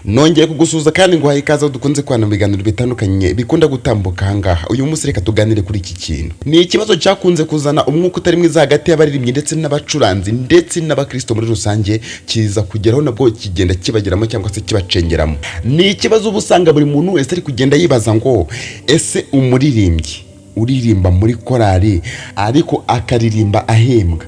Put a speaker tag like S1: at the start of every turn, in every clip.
S1: nongeye kugusuza kandi ngo ikaze dukunze kwana biganiro bitandukanye bikunda gutambuka hangaha. Uyu munsi reka tuganire kuri iki kintu. Ni ikibazo cyakunze kuzana umwuka utari mwiza hagati y'abaririmbyi ndetse n'abacuranzi ndetse n'abakristo muri rusange, kiza kugeraho nabwo kigenda kibageramo cyangwa se kibacengeramo. Ni ikibazo ubusanga buri muntu wese ari kugenda yibaza ngo ese umuririmbyi uririmba muri korali ariko akaririmba ahembwa,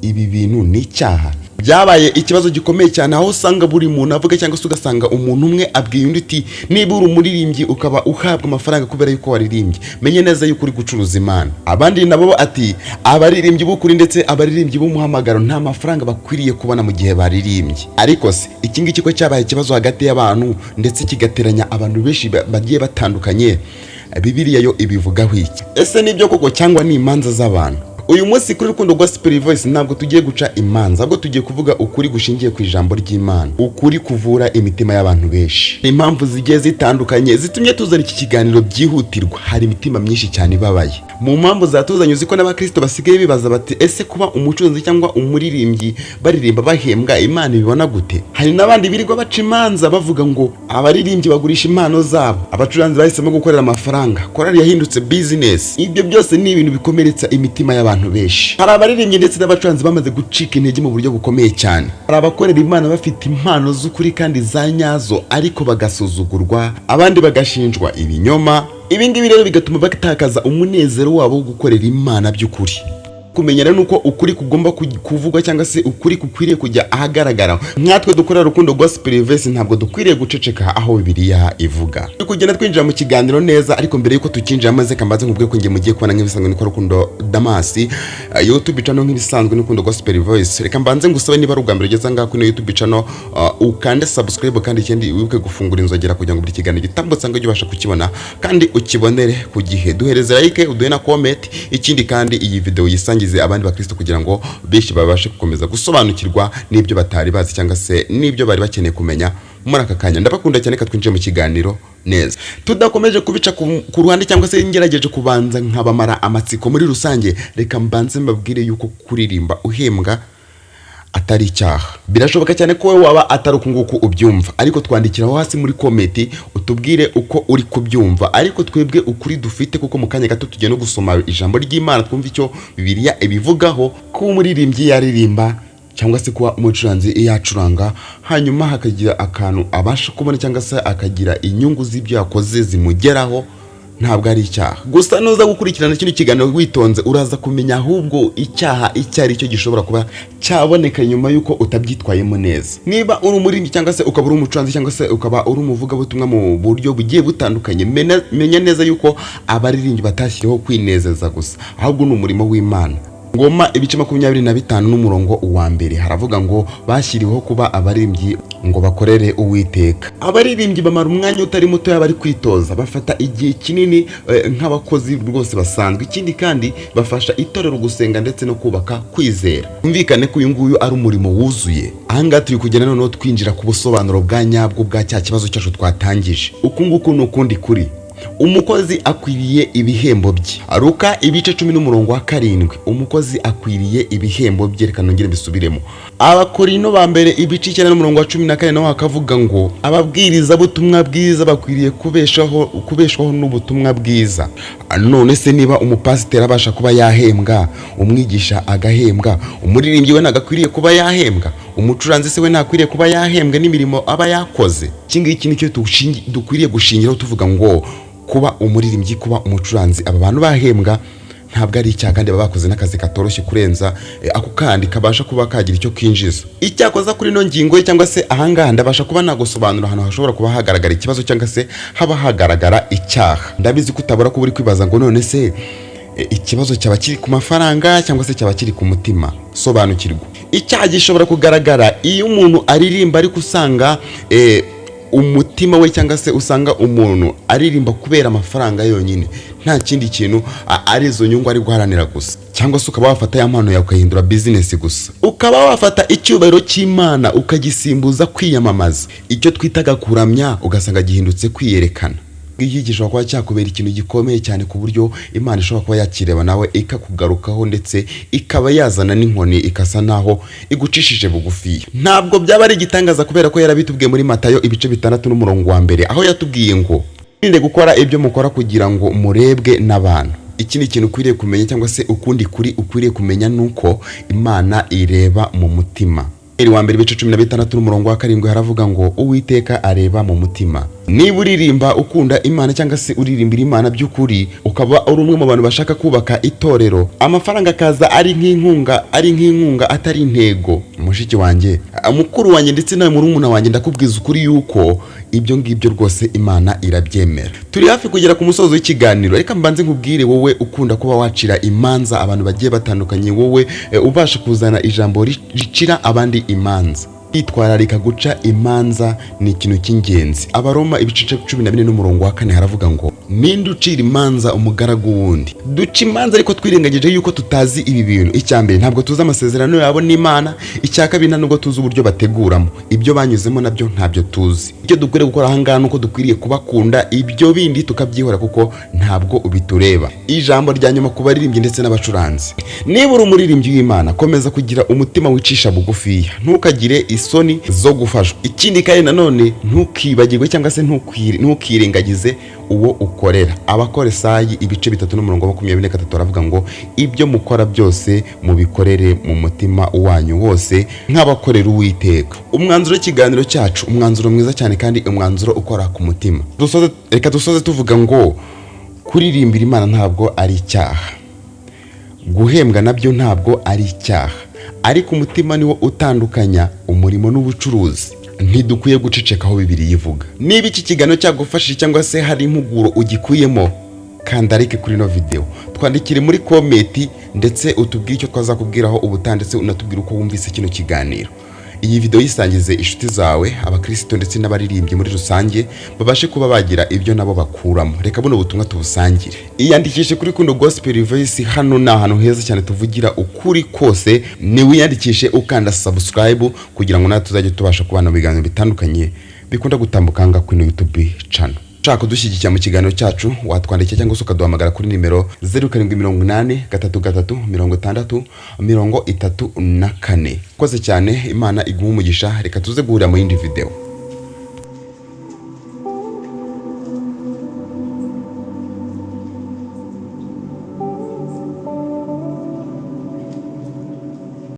S1: ibi bintu ni cyaha? Byabaye ikibazo gikomeye cyane aho usanga buri muntu avuga cyangwa se ugasanga umuntu umwe abwiye undi uti niba uri umuririmbyi ukaba uhabwa amafaranga kubera yuko waririmbye, menye neza yuko uri gucuruza Imana. Abandi nabo ati abaririmbyi b'ukuri ndetse abaririmbyi b'umuhamagaro nta mafaranga bakwiriye kubona mu gihe baririmbye. Ariko se iki ngiki ko cyabaye ikibazo hagati y'abantu ndetse kigateranya abantu benshi bagiye batandukanye, Bibiliya yo ibivugaho iki? Ese nibyo koko cyangwa ni imanza z'abantu? Uyu munsi kuri Rukundo Gospel Voice ntabwo tugiye guca imanza, ahubwo tugiye kuvuga ukuri gushingiye ku ijambo ry'Imana, ukuri kuvura imitima y'abantu benshi. Impamvu zigiye zitandukanye zitumye tuzana iki kiganiro byihutirwa. Hari imitima myinshi cyane ibabaye. Mu mpamvu zatuzanye uziko n'abakristo basigaye bibaza bati ese kuba umucuranzi cyangwa umuririmbyi baririmba bahembwa Imana ibibona gute? Hari n'abandi birirwa baca imanza bavuga ngo abaririmbyi bagurisha impano zabo, abacuranzi bahisemo gukorera amafaranga, korali yahindutse business. Ibyo byose ni ibintu bikomeretsa imitima y'abantu benshi. Hari abaririmbyi ndetse n'abacuranzi bamaze gucika intege mu buryo bukomeye cyane. Hari abakorera Imana bafite impano z'ukuri kandi za nyazo ariko bagasuzugurwa, abandi bagashinjwa ibinyoma. Ibi ngibi rero bigatuma batakaza umunezero wabo wo gukorera Imana by'ukuri. Kumenyera nuko ukuri kugomba kuvugwa cyangwa se ukuri kukwiriye kujya ahagaragara. Nkatwe dukorera Rukundo Gospel Voice ntabwo dukwiriye guceceka aho Bibiliya ivuga. Kugenda twinjira mu kiganiro neza, ariko mbere yuko tukinjira maze kambaze nkubwe ko ngiye mugiye kubana nk'ibisanzwe niko Rukundo Damasi YouTube channel nk'ibisanzwe Rukundo Gospel Voice. Reka mbanze ngusabe niba ari ubwa mbere ugeze ngaho kuri YouTube channel ukande subscribe kandi ikindi wibuke gufungura inzogera kugira ngo buri kiganiro gitambutse ngo ubashe kukibona kandi ukibonere ku gihe. Duhereze like, uduhe na comment, ikindi kandi iyi video yisangize abandi bakristo kugira ngo benshi babashe gukomeza gusobanukirwa n'ibyo batari bazi cyangwa se n'ibyo bari bakeneye kumenya muri aka kanya. Ndabakunda cyane katwinjiye mu kiganiro neza. Tudakomeje kubica ku ruhande cyangwa se ngerageje kubanza nkabamara amatsiko muri rusange, reka mbanze mbabwire yuko kuririmba uhembwa atari icyaha. Birashoboka cyane ko wowe waba atari ukunguku ubyumva, ariko twandikiraho hasi muri comment utubwire uko uri kubyumva. Ariko twebwe ukuri dufite kuko mu kanya gato tugiye no gusoma ijambo ry'Imana twumva icyo Bibiliya ibivugaho, ko umuririmbyi yaririmba cyangwa se kuba umucuranzi yacuranga hanyuma hakagira akantu abasha kubona cyangwa se akagira inyungu z'ibyo yakoze zimugeraho, ntabwo ari icyaha. Gusa nuza gukurikirana kino kiganiro witonze uraza kumenya ahubwo icyaha icyari cyo gishobora kuba cyaboneka nyuma yuko utabyitwayemo neza. Niba uri umuririmbyi cyangwa se ukaba uri umucuranzi cyangwa se ukaba uri umuvuga butumwa mu buryo bugiye butandukanye, menya neza yuko abaririmbyi batashyiriho kwinezeza gusa, ahubwo ni umurimo w'Imana. Ngoma ibice 25 n'umurongo wa mbere haravuga ngo bashyiriweho kuba abaririmbyi ngo bakorere Uwiteka. Abaririmbyi bamara umwanya utari muto y'abari kwitoza, bafata igihe kinini nk'abakozi rwose basanzwe. Ikindi kandi bafasha itorero gusenga ndetse no kubaka kwizera. Umvikane ko uyu nguyu ari umurimo wuzuye. Ahanga turi kugenda noneho twinjira ku busobanuro bwa nyabwo bwa cya kibazo cyacu twatangije. Ukunguku n'ukundi kuri. Umukozi akwiriye ibihembo bye. Luka ibice 10 n'umurongo wa 7. Umukozi akwiriye ibihembo bye. Reka nongere mbisubiremo. Abakorino ba mbere ibice 9 n'umurongo wa 14 naho akavuga ngo ababwiriza butumwa bwiza bakwiriye kubeshwaho n'ubutumwa bwiza. None se niba umupasiteri abasha kuba yahembwa, umwigisha agahembwa, umuririmbyi we nagakwiriye kuba yahembwa, umucuranzi se we nakwiriye kuba yahembwa n'imirimo aba yakoze? Iki nicyo dukwiriye gushingiraho tuvuga ngo kuba umuririmbyi, kuba umucuranzi, aba bantu bahembwa ntabwo ari icyaha kandi babakoze n'akazi katoroshye kurenza ako kandi kabasha kuba kagira icyo kinjiza. Icyakoza kuri no ngingo cyangwa se ahanga ndabasha kuba nagosobanura hano hashobora kuba hagaragara ikibazo cyangwa se haba hagaragara icyaha. Ndabizi kutabura ko buri kwibaza ngo none se ikibazo cyaba kiri ku mafaranga cyangwa se cyaba kiri ku mutima. Sobanukirwa. Icyaha gishobora kugaragara iyo umuntu aririmba ariko usanga umutima we cyangwa se usanga umuntu aririmba kubera amafaranga yonyine, nta kindi kintu ari zo nyungu ari guharanira gusa. Cyangwa se ukaba wafata ya mpano yawe ukahindura business gusa, ukaba wafata icyubahiro cy'Imana ukagisimbuza kwiyamamaza. Icyo twitaga kuramya ugasanga gihindutse kwiyerekana. iki gishobora kuba cyakubera ikintu gikomeye cyane ku buryo Imana ishobora kuba yakireba nawe ikakugarukaho ndetse ikaba yazana n'inkoni ikasa naho igucishije bugufi. Ntabwo byaba ari igitangaza kubera ko yarabitubwiye muri Matayo ibice 6 n'umurongo wa mbere, aho yatubwiye ngo mwirinde gukora ibyo mukora kugira ngo murebwe n'abantu. Iki ni ikintu ukwiriye kumenya, cyangwa se ukundi kuri ukwiriye kumenya nuko Imana ireba mu mutima. Wa mbere ibice 16 n'umurongo wa 7 haravuga ngo Uwiteka areba mu mutima. Niba uririmba ukunda Imana cyangwa se uririmbira Imana by'ukuri, ukaba uri umwe mu bantu bashaka kubaka itorero, amafaranga akaza ari nk'inkunga atari intego. Mushiki wanjye, mukuru wanjye ndetse nawe murumuna wanjye, ndakubwiza ukuri yuko ibyo ngibyo rwose Imana irabyemera. Turi hafi kugera ku musozo w'ikiganiro, reka mbanze nkubwire wowe ukunda kuba wacira imanza abantu bagiye batandukanye, wowe ubasha kuzana ijambo ricira abandi imanza. Itwararika guca imanza ni ikintu cy'ingenzi. Abaroma ibice 14 n'umurongo wa 4 haravuga ngo ninde ucira imanza umugaragu wundi. Duca imanza ariko twirengagije yuko tutazi ibi bintu. Icyambere, ntabwo tuzi amasezerano yabo n'Imana. Icyakabiri, ntabwo tuzi uburyo bateguramo ibyo banyuzemo, nabyo ntabyo tuzi. Icyo dukwiriye gukora ahangana nuko dukwiriye kubakunda, ibyo bindi tukabyihora kuko ntabwo ubitureba. Ijambo rya nyuma ku baririmbyi ndetse n'abacuranzi, niba uri umuririmbyi w'Imana, komeza kugira umutima wicisha bugufiya, ntukagire isoni zo gufashwa. Ikindi kandi nanone ntukibagirwe cyangwa se ntukirengagize uwo ukorera. Abakoresayi ibice 3 n'umurongo wa 23 aravuga ngo ibyo mukora byose mubikorere mu mutima wanyu wose nk'abakorera Uwiteka. Umwanzuro w'ikiganiro cyacu, umwanzuro mwiza cyane kandi umwanzuro ukora ku mutima. Reka dusoze tuvuga ngo kuririmbira Imana ntabwo ari icyaha, guhembwa nabyo ntabwo ari icyaha, ariko umutima niwo utandukanya umurimo n'ubucuruzi. Ntidukwiye guceceka aho Bibiliya ivuga. Niba iki kiganiro cyagufashije cyangwa se hari impuguro ugikuyemo, kanda like kuri no video, twandikire muri comment ndetse utubwire icyo twazakubwiraho ubutaha, ndetse unatubwire uko wumvise kino kiganiro. Iyi video yisangize inshuti zawe, abakristo ndetse n'abaririmbyi muri rusange, babashe kuba bagira ibyo nabo bakuramo. Reka buno butumwa tubusangire. Iyandikishe kuri Kundo Gospel Voice. Hano ni ahantu heza cyane tuvugira ukuri kose. Ni wiyandikishe ukanda subscribe kugira ngo natwe tuzajye tubasha kubana mu biganiro bitandukanye bikunda gutambukanga kuri YouTube channel. Ushaka kudushyigikira mu kiganiro cyacu, watwandikira cyangwa se ukaduhamagara kuri nimero 0783 Koze cyane, Imana iguha umugisha. Reka tuze guhurira mu yindi video.